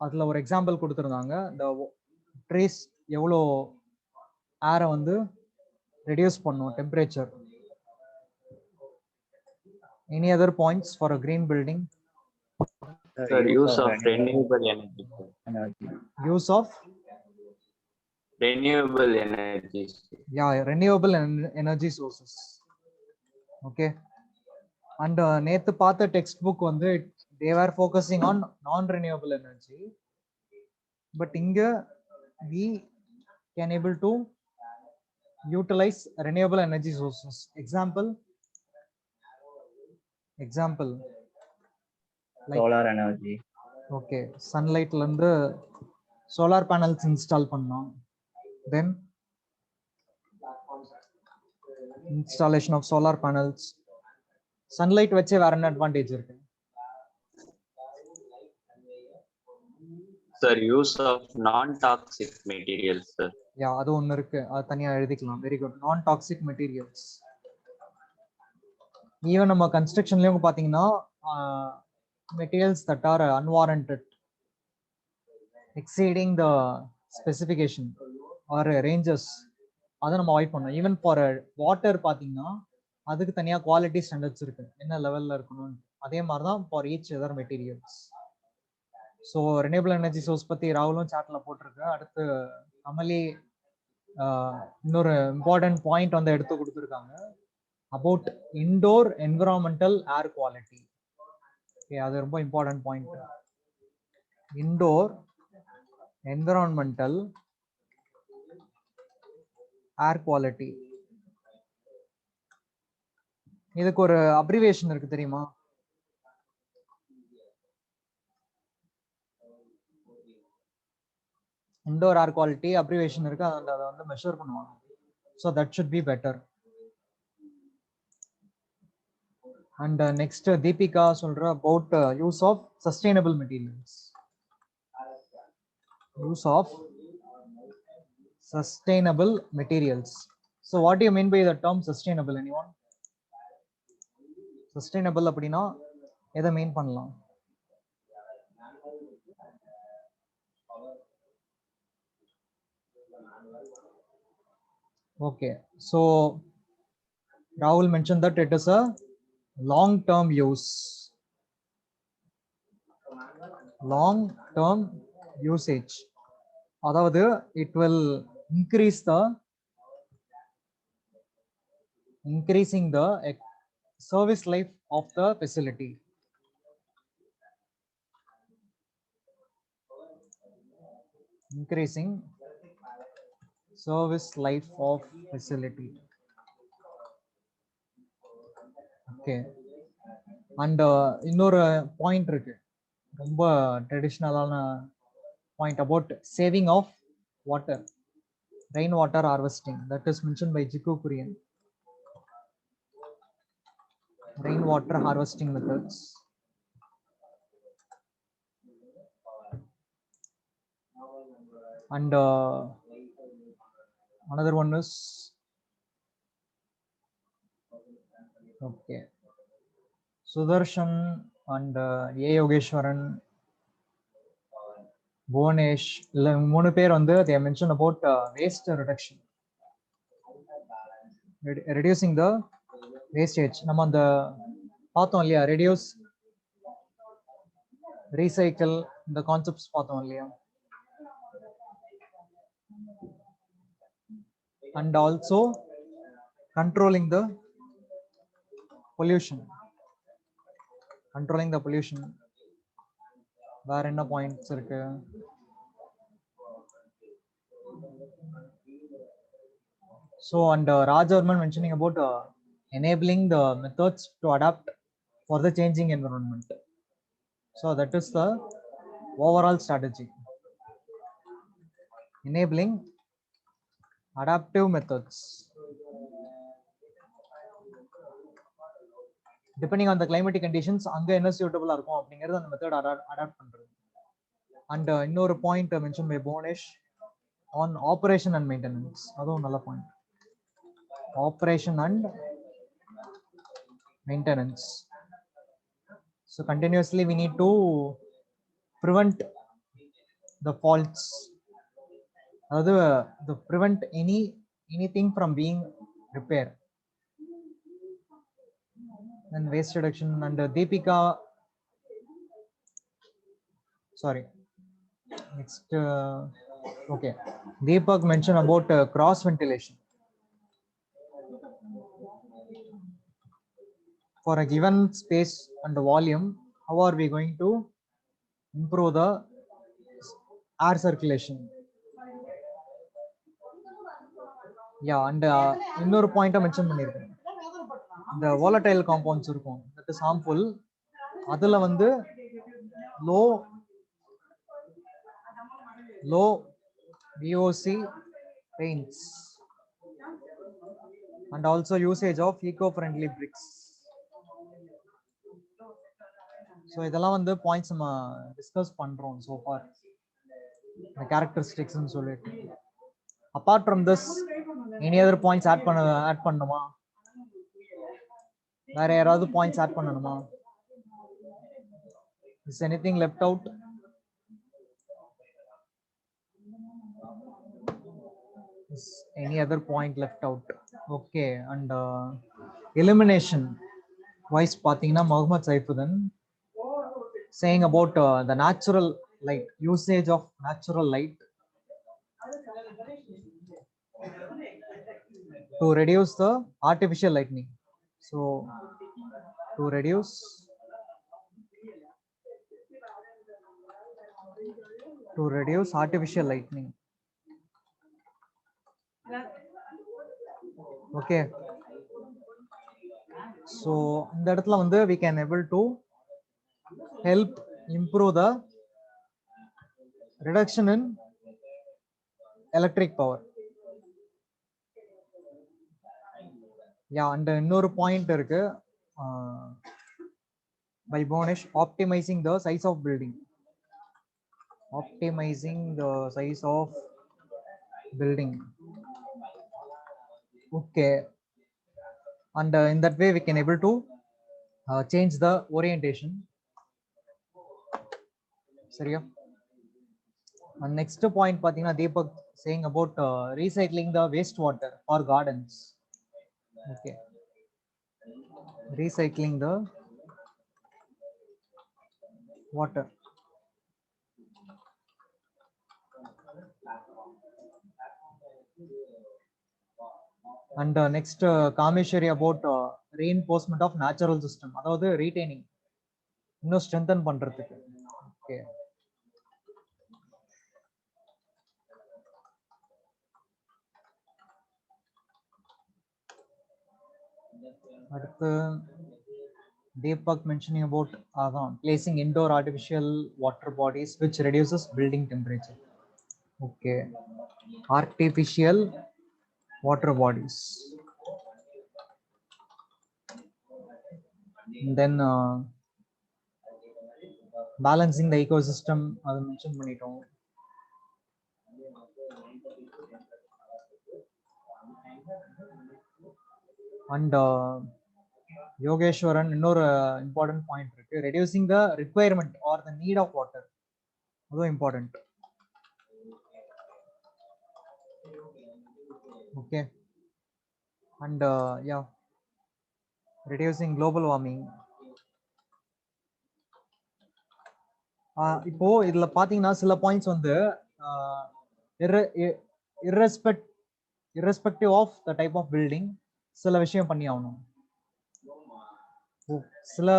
அதில் ஒரு எக்ஸாம்பிள் கொடுத்துருந்தாங்க. இந்த ட்ரீஸ் எவ்வளோ ஏரை வந்து ரெடியூஸ் பண்ணும் temperature. Any other points for a green building? Sir, use of renewable energy. Use of Renewable energies. yeah, renewable energy sources. Okay. And நேத்து பார்த்த டெக்ஸ்ட் புக் வந்து they were focusing on non-renewable energy. But இங்க we can able to utilize renewable energy sources. Example like solar energy. Okay, sunlight ல இருந்து solar panels install பண்ணலாம். Then installation of solar panels. Sunlight வச்சு வேற என்ன advantage இருக்கு? Sir, use of non-toxic materials, sir. Yeah, அது ஒன்று இருக்கு, அது தனியா எழுதிக்கலாம். Very good. Non toxic materials. Even நம்ம கன்ஸ்ட்ரக்ஷன்லயும் பாத்தீங்கன்னா materials that are unwarranted exceeding the specification or ranges, அதை நம்ம அவாய்ட் பண்ணோம். ஈவன் ஃபார் வாட்டர் பாத்தீங்கன்னா அதுக்கு தனியா குவாலிட்டி ஸ்டாண்டர்ட்ஸ் இருக்கு, என்ன லெவல்ல இருக்கணும். அதே மாதிரி தான் for each other materials. So renewable energy source பத்தி ராகுலும் சாட்ல போட்டிருக்கு. அடுத்து அமலி இன்னொரு இம்பார்ட்டன்ட் பாயிண்ட் வந்து எடுத்து கொடுத்துருக்காங்க about indoor environmental air quality. Okay, அது ரொம்ப இம்பார்ட்டன்ட் பாயிண்ட். இன்டோர் என்விரான்மெண்டல் ஏர் குவாலிட்டி, இதுக்கு ஒரு அப்ரிவேஷன் இருக்கு தெரியுமா? இன்டோர் ஏர் குவாலிட்டி அப்ரிவேஷன் இருக்கு, அதை வந்து மெஷர் பண்ணுவாங்க. So that should be better. And next Deepika சொல்ற about use of sustainable materials. Use of sustainable materials. So what you mean by the term sustainable? Anyone? Sustainable அப்படின்னா எதை மீன் பண்ணலாம்? Okay, so Rahul mentioned that it is a long-term use. Long-term usage. அதாவது it will increasing the service life of the facility. Increasing service life of facility. Okay. And இன்னொரு point இருக்கு, ரொம்ப ட்ரெடிஷ்னலான point about saving of water, rain water harvesting. That is mention by Jikku Kurian. Rain water harvesting methods. And another one is okay, Sudarshan and A Yogeshwaran, Bhuvanesh, மூணு பேர் வந்து they mentioned about waste reduction, reducing the wastage. நம்ம அந்த பார்த்தோம் இல்லையா, reduce, recycle, இந்த concepts பார்த்தோம் இல்லையா. And also controlling the pollution. Controlling the pollution. வேற என்ன பாயிண்ட்ஸ் இருக்கு? So and Rajavarman mentioning about enabling the methods to adapt for the changing environment. So that is the overall strategy. Enabling adaptive methods. Depending on the climatic conditions, அங்க என்ன suitable இருக்கும் அப்படிங்கறது அந்த method adopt பண்றது. And இன்னொரு point mention by Bhuvanesh on operation and maintenance. அதுவும் நல்ல point. Operation and maintenance. So continuously we need to prevent the faults, அதாவது the prevent anything from being repaired. And waste reduction and Deepika, sorry, next okay, Deepak mentioned about cross ventilation. For a given space and volume, how are we going to improve the air circulation? Yeah, and இன்னொரு point mention பண்ணிருக்கேன், இந்த volatile compounds இருக்கும், that is harmful. அதுல வந்து low VOC paints and also usage of eco-friendly bricks. So இதெல்லாம் வந்து points நம்ம discuss பண்றோம் so far, the characteristics ன்னு சொல்லிட்டு. Apart from this, any other points add பண்ணுமா? வேற யாராவது பாயிண்ட்ஸ் ஆட் பண்ணணுமா? Is anything left out? Is any other point left out? Okay, and elimination wise பாத்தீங்கன்னா Mohammed சைஃபுதன் saying about the natural light, usage of natural light to reduce the artificial lightning. So to reduce artificial lightning. Okay, so இந்த இடத்துல வந்து we can able to help improve the reduction in electric power. Yeah, and இன்னொரு point இருக்கு by Bonish, optimizing the size of building. Optimizing the size of building. Okay, and in that way we can able to change the orientation. Seriya. And next point pathina Deepak saying about recycling the wastewater for gardens. Okay, recycling the water. And next Kameshwari about reinforcement of natural system, அதாவது retaining, இன்னும் strengthen பண்றதுக்கு. Okay, அடுத்து Deepak mentioning about placing indoor artificial water bodies which reduces building temperature. Okay, artificial water bodies. And then balancing the ecosystem, அதை mention பண்ணிட்டோம். And Yogeshwaran இன்னொரு important point இருக்கு, reducing the requirement or the need of water, அதுவும் important. Okay, and yeah, reducing global warming. இப்போ இதுல பாத்தீங்கன்னா சில points வந்து irrespective of the type of building சில விஷயம் பண்ணி ஆகணும். சில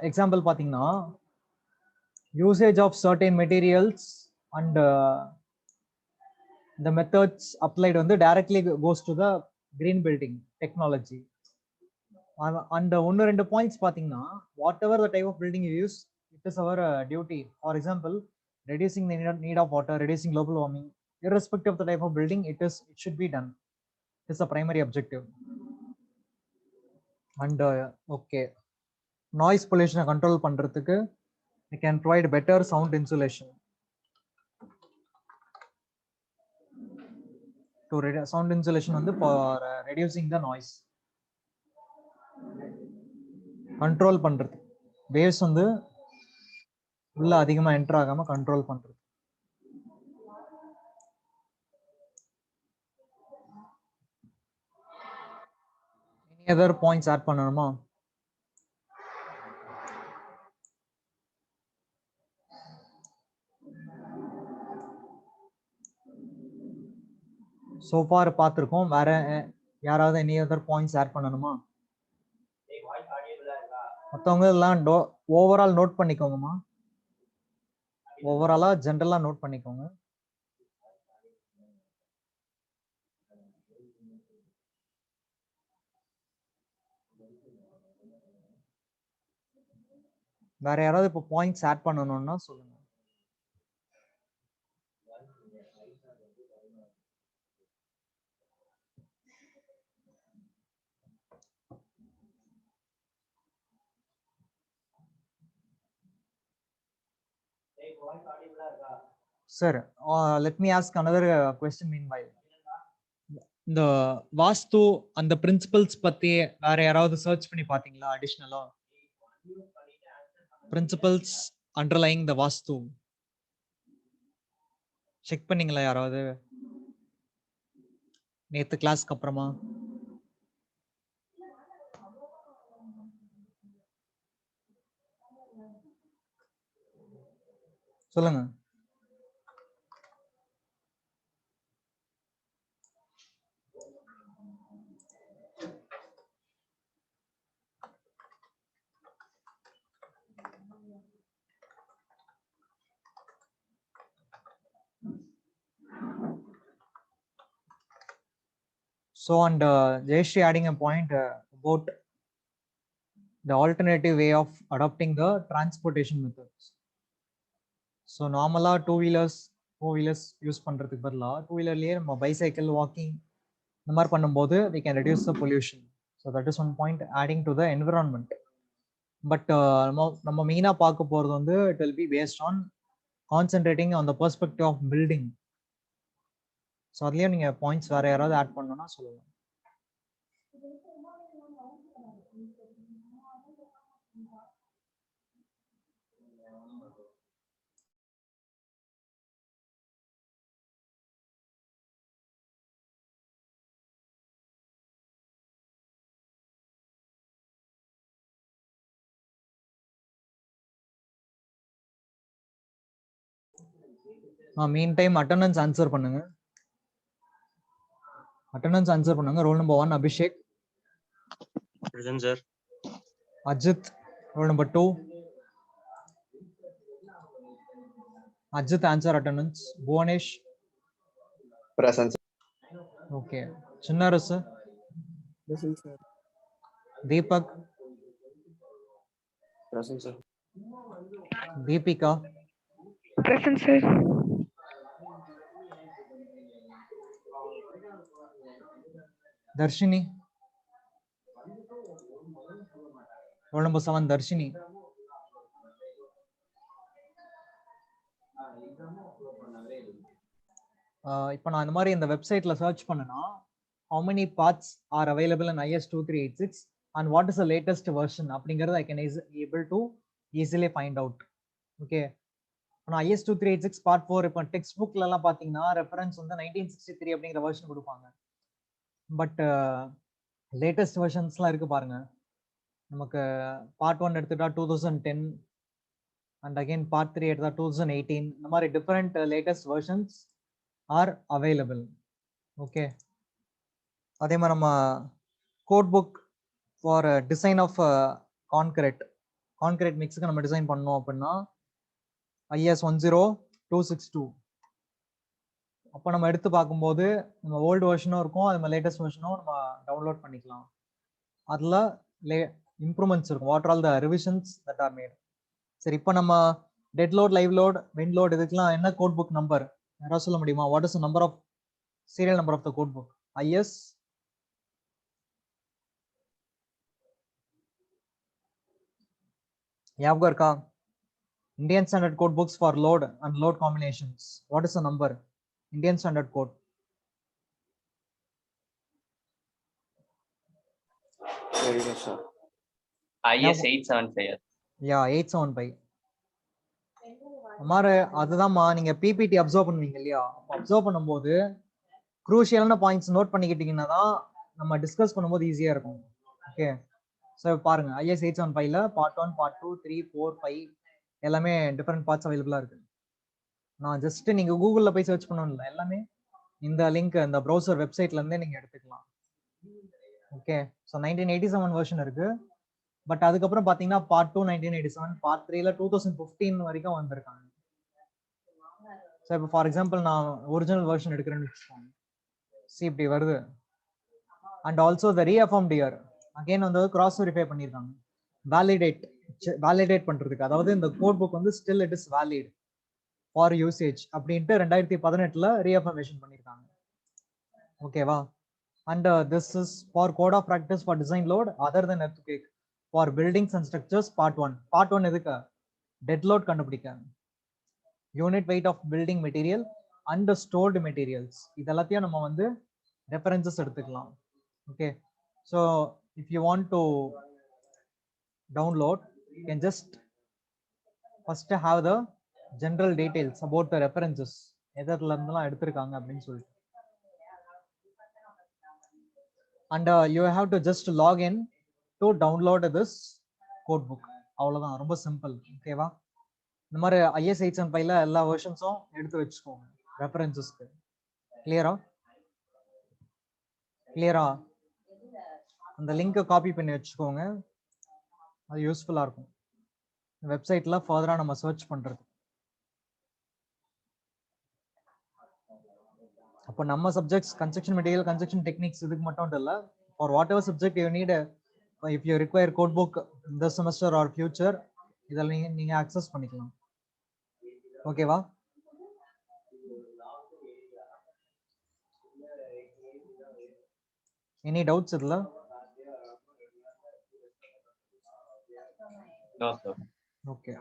எக்ஸாம்பிள் பாத்தீங்கன்னா usage of certain materials and the methods applied வந்து directly goes to the green building technology. And ஒன்னு ரெண்டு பாயிண்ட்ஸ் பாத்தீங்கன்னா whatever the type of building you use, it is our duty. For example, reducing the need of water, reducing global warming, irrespective of the type of building, it should be done. It is a primary objective. And okay, noise pollution control பண்றதுக்கு we can provide better sound insulation to sound insulation வந்து for reducing the noise, control பண்றது, waves வந்து உள்ள அதிகமா enter ஆகாம control பண்றது. எதர் points add பண்ணணுமா? so far பார்த்திருக்கோம். வேற யாராவது any other points ஆட் பண்ணணுமா? மத்தவங்க எல்லாம் ஓவரால் நோட் பண்ணிக்கோங்கம்மா. ஓவராலா ஜெனரலா நோட் பண்ணிக்கோங்க. வேற யாராவது இப்போ பாயிண்ட்ஸ் ஆட் பண்ணணும்னா சொல்லுங்க. Sir, let me ask another question meanwhile. இந்த வாஸ்து அந்த பிரின்சிபல்ஸ் பத்தி வேற யாராவது சர்ச் பண்ணி பாத்தீங்களா? அடிஷனலா பிரின்சிபல்ஸ் அண்டர்லைங் த வாஸ்து செக் பண்ணீங்களா யாராவது நேத்து கிளாஸ்க்கு அப்புறமா? சொல்லுங்க. So, and Jayashree adding a point about the alternative way of adopting the transportation methods. So, normally two-wheelers, four-wheelers use பண்றதுக்கு பதிலா two-wheelerலயே நம்ம bicycle, walking இந்த மாதிரி பண்ணும்போது we can reduce the pollution. So, that is one point adding to the environment. But நம்ம மெயினா பார்க்க போறது வந்து it will be based on concentrating on the perspective of building. So, அதுலயும் நீங்க பாயிண்ட்ஸ் வேற யாராவது ஆட் பண்ணணும்னா சொல்லுங்க. மீன் டைம் அட்டெண்டன்ஸ் ஆன்சர் பண்ணுங்க. அட்டெண்டன்ஸ் ஆன்சர் பண்ணுங்க. Roll number 1 Abhishek. Present, sir. Ajith. Roll number 2 Ajith answer attendance. Bhuvanesh. Present. Okay. Chinnarasu. Present, sir. Deepak. Present, sir. Deepika. Present, sir. Dharshini. Roll number 7 Dharshini. இப்போ நான் இந்த மாதிரி இந்த வெப்சைட்ல சர்ச் பண்ணனா how many parts are available in IS 2386 and what is the latest version அப்படிங்கறது I can able to easily find out. Okay. நான் IS 2386 part 4 இப்போ டெக்ஸ்ட் புக்ல எல்லாம் பாத்தீங்கன்னா ரெஃபரன்ஸ் வந்து 1963 அப்படிங்கிற வெர்ஷன் கொடுப்பாங்க. பட் லேட்டஸ்ட் வெர்ஷன்ஸ்லாம் இருக்கு பாருங்க. நமக்கு பார்ட் 1 எடுத்துட்டா 2010 and again part 3 எடுத்தா 2018 இந்த மாதிரி different latest versions are available. Okay. அதே மாதிரி நம்ம code book for design of concrete மிக்ஸுக்கு நம்ம டிசைன் பண்ணோம் அப்படின்னா IS 10262. அப்போ நம்ம எடுத்து பார்க்கும்போது நம்ம ஓல்டு வெர்ஷனும் இருக்கும், அது மாதிரி லேட்டஸ்ட் வெர்ஷனும் நம்ம டவுன்லோட் பண்ணிக்கலாம். அதில் இம்ப்ரூவ்மெண்ட்ஸ் இருக்கும். What all the revisions that are made. சரி, இப்போ நம்ம dead load, live load, wind load இதுக்கெல்லாம் என்ன கோட் புக் நம்பர் யாராவது சொல்ல முடியுமா? What is number of serial number of the code book? IS ஞாபகம் இருக்கா? Indian Standard Code books for load and load combinations. What is the number? Indian Standard Code. Very good, sir. IS 875. Yeah, 875. அம்மாரு அதுதான்மா நீங்க PPT observe பண்ணுவீங்க இல்லையா? Observe பண்ணும்போது குரூஷியலான points note பண்ணிக்கிட்டீங்கன்னா தான் நம்ம discuss பண்ணும்போது ஈஸியா இருக்கும். ஓகே, ஸோ பாருங்க ஐஎஸ் 875ல பார்ட் 1, பார்ட் 2, 3, 4, 5 எல்லாமே டிஃப்ரெண்ட் பார்ட்ஸ் அவைலபிளாக இருக்கு. நான் ஜஸ்ட் நீங்கள் கூகுளில் போய் சர்ச் பண்ணணும் இல்லை, எல்லாமே இந்த லிங்க் இந்த ப்ரௌசர் வெப்சைட்லேருந்தே நீங்கள் எடுத்துக்கலாம். ஓகே, ஸோ 1987 வெர்ஷன் இருக்கு. பட் அதுக்கப்புறம் பார்த்தீங்கன்னா பார்ட் 2 1987, பார்ட் 3ல 2015 வரைக்கும் வந்திருக்காங்க. ஸோ இப்போ ஃபார் எக்ஸாம்பிள் நான் ஒரிஜினல் வெர்ஷன் எடுக்கிறேன்னு வச்சுக்கோங்க. சி இப்படி வருது. And also the reaffirmed year again வந்து கிராஸ் வெரிஃபை பண்ணியிருக்காங்க. வேலிடேட் பண்றதுக்கு, அதாவது இந்த கோட் புக் வந்து still it is valid for usage அப்படின்ட்டு 2018ல ரீஅஃபர்மேஷன் பண்ணியிருக்காங்க. ஓகேவா? And this is for code of practice for design load other than earthquake for buildings and structures part 1. Part 1 எதுக்கு? டெட் லோட் கண்டுபிடிக்க, unit weight of building material and stored materials, இது எல்லாத்தையும் நம்ம வந்து ரெஃபரன்சஸ் எடுத்துக்கலாம். Okay, so if you want to download, you can just first have the general details about the references, எதர்ல இருந்தெல்லாம் எடுத்திருக்காங்க அப்படின்னு சொல்லிட்டு. And you have to just log in to download this code book. அவ்வளவுதான், ரொம்ப simple. ஓகேவா? இந்த மாதிரி IS 875ல எல்லா வெர்ஷன்ஸும் எடுத்து வச்சுக்கோங்க ரெஃபரன்சஸ்க்கு. கிளியரா? அந்த லிங்கை காப்பி பண்ணி வச்சுக்கோங்க, அது யூஸ்ஃபுல்லாக இருக்கும் வெப்சைட்ல ஃபர்தரா நம்ம சர்ச் பண்றது. அப்போ நம்ம subjects construction material, construction techniques இதுக்கு மட்டும் இல்லை, for whatever subject you need, if you require code book இந்த செமஸ்டர் ஆர் ஃபியூச்சர், இதில் நீங்க அக்சஸ் பண்ணிக்கலாம். ஓகேவா? எனி டவுட்ஸ் இதுல? No, sir. Okay.